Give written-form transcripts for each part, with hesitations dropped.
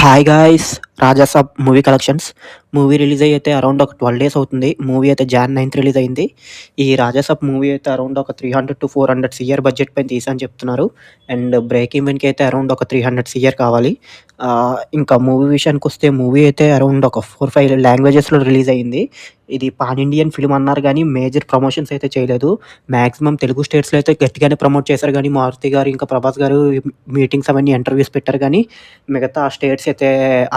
Hi guys! 'Raja Saab' movie collections. Movie release అయ్యి అయితే around ఒక 12 డేస్ అవుతుంది. మూవీ అయితే జాన్ 9థ్ రిలీజ్ అయింది. ఈ 'రాజాసాబ్' మూవీ అయితే అరౌండ్ ఒక 300-400 సీఆర్ బడ్జెట్ పైన తీసా అని చెప్తున్నారు. అండ్ బ్రేక్ ఈవెన్‌కి అయితే అరౌండ్ ఒక 300 సీఆర్ కావాలి. ఇంకా మూవీ విషయానికొస్తే మూవీ అయితే అరౌండ్ ఒక 4, 5 లాంగ్వేజెస్‌లో రిలీజ్ అయింది. ఇది పాన్ ఇండియన్ ఫిల్మ్ అన్నారు గానీ మేజర్ ప్రమోషన్స్ అయితే చేయలేదు. మాక్సిమం తెలుగు స్టేట్స్‌లో అయితే గట్టిగానే ప్రమోట్ చేశారు గానీ, మారుతి గారు ఇంకా ప్రభాస్ గారు మీటింగ్స్ అవన్నీ ఇంటర్వ్యూస్ పెట్టారు గానీ, మిగతా స్టేట్స్ అయితే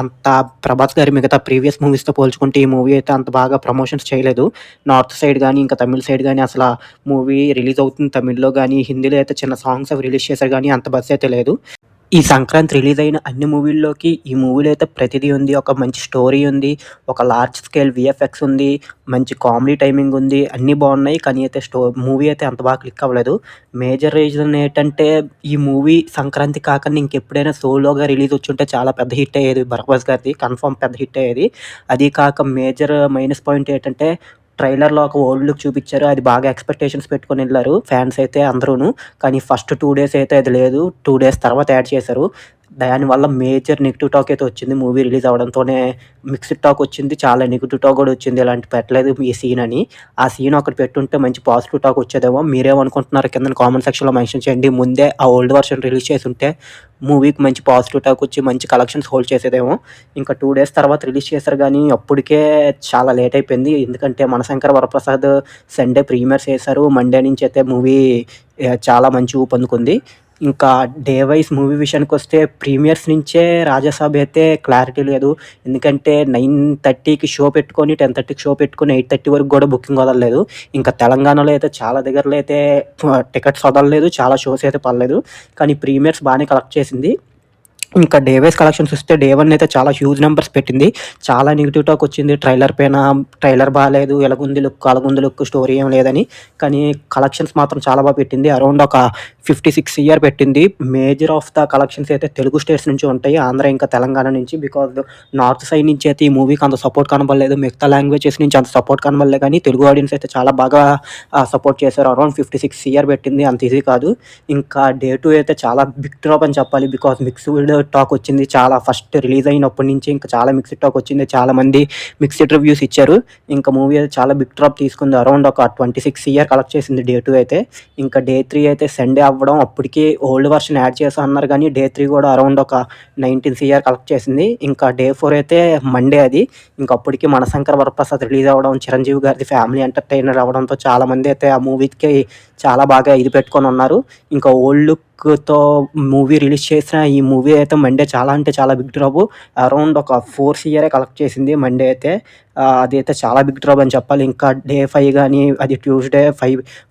అంత ప్రభాస్ గారి మిగతా ప్రీవియస్ మూవీస్‌తో పోల్చుకుంటే ఈ మూవీ అయితే అంత బాగా ప్రమోషన్స్ చేయలేదు. నార్త్ సైడ్ గానీ, ఇంకా తమిళ్ సైడ్ గానీ అసల మూవీ రిలీజ్ అవుతుంది తమిళ్‌లో గానీ, హిందీలో అయితే చిన్న సాంగ్స్ అవి రిలీజ్ చేశారు గానీ అంత బజ్ అయితే లేదు. ఈ సంక్రాంతి రిలీజ్ అయిన అన్ని మూవీల్లోకి ఈ మూవీలో అయితే ప్రతిదీ ఉంది. ఒక మంచి స్టోరీ ఉంది. ఒక లార్జ్ స్కేల్ వీఎఫ్ఎక్స్ ఉంది. మంచి కామెడీ టైమింగ్ ఉంది. అన్నీ బాగున్నాయి. కానీ అయితే మూవీ అయితే అంత బాగా క్లిక్ అవ్వలేదు. మేజర్ రీజన్ ఏంటంటే ఈ మూవీ సంక్రాంతి కాకుండా ఇంకెప్పుడైనా సోలోగా రిలీజ్ వచ్చుంటే చాలా పెద్ద హిట్ అయ్యేది. ప్రభాస్ గారిది కన్ఫర్మ్ పెద్ద హిట్ అయ్యేది. అదీ కాక మేజర్ మైనస్ పాయింట్ ఏంటంటే ట్రైలర్‌లో ఒక ఓల్డ్ లుక్ చూపిచ్చారు. అది బాగా ఎక్స్‌పెక్టేషన్స్ పెట్టుకొనెళ్లారు ఫ్యాన్స్ అయితే అందరూను. కానీ ఫస్ట్ 2 డేస్ అయితే అది లేదు. 2 డేస్ తర్వాత యాడ్ చేశారు. దానివల్ల మేజర్ నెగెటివ్ టాక్ అయితే వచ్చింది. మూవీ రిలీజ్ అవ్వడంతోనే మిక్స్డ్ టాక్ వచ్చింది. చాలా నెగెటివ్ టాక్ కూడా వచ్చింది. ఇలాంటి పెట్టలేదు ఈ సీన్ అని. ఆ సీన్ ఒకటి పెట్టుంటే మంచి పాజిటివ్ టాక్ వచ్చేదేమో. మీరేమనుకుంటున్నారో కిందన కామెంట్ సెక్షన్‌లో మెన్షన్ చేయండి. ముందే ఆ ఓల్డ్ వర్షన్ రిలీజ్ చేసుంటే మూవీకి మంచి పాజిటివ్ టాక్ వచ్చి మంచి కలెక్షన్స్ హోల్డ్ చేసేదేమో. ఇంకా 2 డేస్ తర్వాత రిలీజ్ చేశారు గానీ అప్పటికే చాలా లేట్ అయిపోయింది. ఎందుకంటే 'మనశంకర వరప్రసాద్' సండే ప్రీమియర్స్ చేశారు. మండే నుంచి అయితే మూవీ చాలా మంచి ఊపందుకుంది. ఇంకా డే వైస్ మూవీ విషయానికొస్తే ప్రీమియర్స్ నుంచే 'రాజాసాబ్' అయితే క్లారిటీ లేదు. ఎందుకంటే 9:30కి షో పెట్టుకొని 10:30కి షో పెట్టుకొని 8:30 వరకు కూడా బుకింగ్ వదలలేదు. ఇంకా తెలంగాణలో అయితే చాలా దగ్గరలో అయితే టికెట్స్ వదలలేదు. చాలా షోస్ అయితే పడలేదు. కానీ ప్రీమియర్స్ బానే కలెక్ట్ చేసింది. ఇంకా డే వైస్ కలెక్షన్స్ చూస్తే డే 1 అయితే చాలా హ్యూజ్ నంబర్స్ పెట్టింది. చాలా నెగెటివ్ టాక్ వచ్చింది. ట్రైలర్ బాలేదు. ఇలాగుంది లుక్, అలాగుంది లుక్, స్టోరీ ఏం లేదని. కానీ కలెక్షన్స్ మాత్రం చాలా బాగా పెట్టింది. అరౌండ్ ఒక 56 సీఆర్ పెట్టింది. మేజర్ ఆఫ్ ద కలెక్షన్స్ అయితే తెలుగు స్టేట్స్ నుంచి ఉంటాయి. ఆంధ్ర ఇంకా తెలంగాణ నుంచి. బికాజ్ నార్త్ సైడ్ నుంచి అయితే ఈ మూవీకి అంత సపోర్ట్ కనబడలేదు. మిగతా లాంగ్వేజెస్ నుంచి అంత సపోర్ట్ కనబడలేదు కానీ తెలుగు ఆడియన్స్ అయితే చాలా బాగా సపోర్ట్ చేశారు. అరౌండ్ 56 సీఆర్ పెట్టింది. అంత ఈజీ కాదు. ఇంకా డే 2 అయితే చాలా బిగ్ డ్రాప్ అని చెప్పాలి. బికాజ్ మిక్స్డ్ టాక్ వచ్చింది. చాలా ఫస్ట్ రిలీజ్ అయినప్పటి నుంచి ఇంకా చాలా మిక్స్డ్ టాక్ వచ్చింది. చాలామంది మిక్స్డ్ రివ్యూస్ ఇచ్చారు. ఇంకా మూవీ అయితే చాలా బిగ్ డ్రాప్ తీసుకుంది. అరౌండ్ ఒక 26 సీఆర్ కలెక్ట్ చేసింది డే 2 అయితే. ఇంకా డే 3 అయితే సండే అవ్వడం అప్పటికి ఓల్డ్ వర్షన్ యాడ్ చేశా అన్నారు కానీ డే 3 కూడా అరౌండ్ ఒక 19 సీఆర్ కలెక్ట్ చేసింది. ఇంకా డే 4 అయితే మండే అది. ఇంకా అప్పటికి 'మనశంకర వరప్రసాద్' రిలీజ్ అవ్వడం, చిరంజీవి గారిది ఫ్యామిలీ ఎంటర్‌టైనర్ అవ్వడంతో చాలామంది అయితే ఆ మూవీకి చాలా బాగా ఇది పెట్టుకొని ఉన్నారు. ఇంకా ఓల్డ్ లుక్‌తో మూవీ రిలీజ్ చేసిన ఈ మూవీ అయితే మండే చాలా అంటే చాలా బిగ్ డ్రాప్. అరౌండ్ ఒక 4 సీఆరే కలెక్ట్ చేసింది మండే అయితే. అదైతే చాలా బిగ్ డ్రాప్ అని చెప్పాలి. ఇంకా డే 5 గానీ అది ట్యూస్‌డే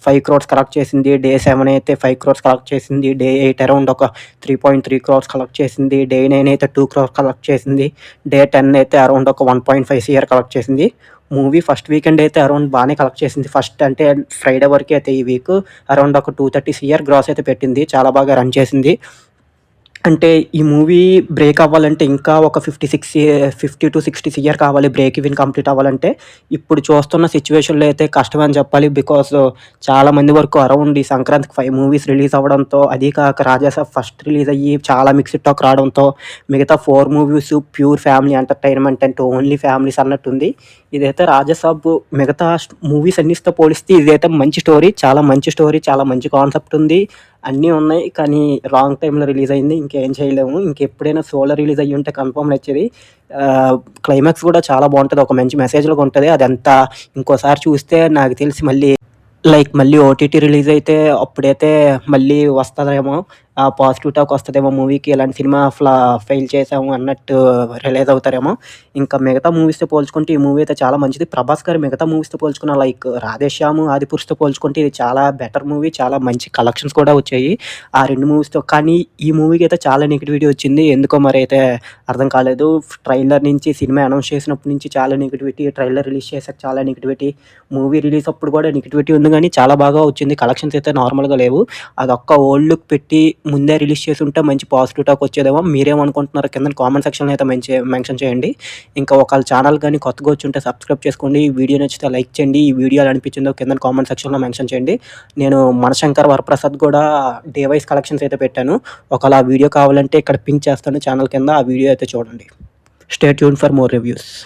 5 క్రోర్స్ కలెక్ట్ చేసింది. డే 7 అయితే 5 క్రోర్స్ కలెక్ట్ చేసింది. డే 8 అరౌండ్ ఒక 3.3 క్రోర్స్ కలెక్ట్ చేసింది. డే 9 అయితే 2 క్రోర్స్ కలెక్ట్ చేసింది. డే 10 అయితే అరౌండ్ ఒక 1.5 సీఆర్ కలెక్ట్ చేసింది. మూవీ ఫస్ట్ వీకెండ్ అయితే అరౌండ్ బానే కలెక్ట్ చేసింది. ఫస్ట్ అంటే ఫ్రైడే వరకే అయితే ఈ వీక్ అరౌండ్ ఒక 230 సీఆర్ గ్రాస్ అయితే పెట్టింది. చాలా బాగా రన్ చేసింది. అంటే ఈ మూవీ బ్రేక్ అవ్వాలంటే ఇంకా ఒక 50-60 సీఆర్ కావాలి బ్రేక్ ఈవెన్ కంప్లీట్ అవ్వాలంటే. ఇప్పుడు చూస్తున్న సిట్యుయేషన్‌లో అయితే కష్టమే అని చెప్పాలి. బికాజ్ చాలా మంది వరకు అరౌండ్ ఈ సంక్రాంతికి 5 మూవీస్ రిలీజ్ అవ్వడంతో, అదీ కాక 'రాజాసాబ్' ఫస్ట్ రిలీజ్ అయ్యి చాలా మిక్స్డ్ టాక్ రావడంతో మిగతా 4 మూవీస్ ప్యూర్ ఫ్యామిలీ ఎంటర్‌టైన్‌మెంట్ అంటే ఓన్లీ ఫ్యామిలీస్ అన్నట్టుంది. ఇదైతే 'రాజాసాబ్' మిగతా మూవీస్ అన్నిటితో పోలిస్తే ఇదైతే మంచి స్టోరీ. చాలా మంచి స్టోరీ. చాలా మంచి కాన్సెప్ట్ ఉంది. అన్నీ ఉన్నాయి. కానీ రాంగ్ టైమ్‌లో రిలీజ్ అయింది. ఇంకేం చేయలేము. ఇంకెప్పుడైనా సోలో రిలీజ్ అయ్యుంటే కన్ఫర్మ్ నచ్చేది. క్లైమాక్స్ కూడా చాలా బావుంటది. ఒక మంచి మెసేజ్‌లో ఉంటది. అదంతా ఇంకోసారి చూస్తే నాకు తెలిసి మళ్ళీ ఓటీటీ రిలీజ్ అయితే అప్పుడైతే మళ్ళీ వస్తదేమో. పాజిటివ్ టాక్ వస్తదేమో మూవీకి. ఇలాంటి సినిమా ఫెయిల్ చేసాము అన్నట్టు రిలీజ్ అవుతారేమో. ఇంకా మిగతా మూవీస్‌తో పోల్చుకుంటే ఈ మూవీ అయితే చాలా మంచిది. ప్రభాస్ గారు మిగతా మూవీస్‌తో పోల్చుకున్న 'రాధేశ్యామ్', 'ఆదిపురుష్'తో పోల్చుకుంటే ఇది చాలా బెటర్ మూవీ. చాలా మంచి కలెక్షన్స్ కూడా వచ్చాయి ఆ 2 మూవీస్‌తో. కానీ ఈ మూవీకి అయితే చాలా నెగటివిటీ వచ్చింది. ఎందుకో మరి అయితే అర్థం కాలేదు. ట్రైలర్ నుంచి సినిమా అనౌన్స్ చేసినప్పటి నుంచి చాలా నెగటివిటీ. ట్రైలర్ రిలీజ్ చేశాక చాలా నెగటివిటీ. మూవీ రిలీజ్ అప్పుడు కూడా నెగటివిటీ ఉంది కానీ చాలా బాగా వచ్చింది. కలెక్షన్స్ అయితే నార్మల్‌గా లేవు. అదొక్క ఓల్డ్ లుక్ పెట్టి ముందే రిలీజ్ చేసుంటే మంచి పాజిటివ్ టాక్ వచ్చేదేమో. మీరేమనుకుంటున్నారో కిందన కామెంట్ సెక్షన్‌లో అయితే మెన్షన్ చేయండి. ఇంకా ఒకవేళ ఛానల్ గాని కొత్తగా వచ్చుంటే సబ్స్క్రైబ్ చేసుకోండి. ఈ వీడియో నచ్చితే లైక్ చేయండి. ఈ వీడియో ఎలా అనిపించిందో కిందన కామెంట్ సెక్షన్‌లో మెన్షన్ చేయండి. నేను మనశంకర్ వరప్రసాద్ కూడా డివైస్ కలెక్షన్స్ అయితే పెట్టాను. ఒకవేళ ఆ వీడియో కావాలంటే ఇక్కడ పింక్ చేస్తాను ఛానల్ కింద. ఆ వీడియో అయితే చూడండి. Stay tuned for more reviews.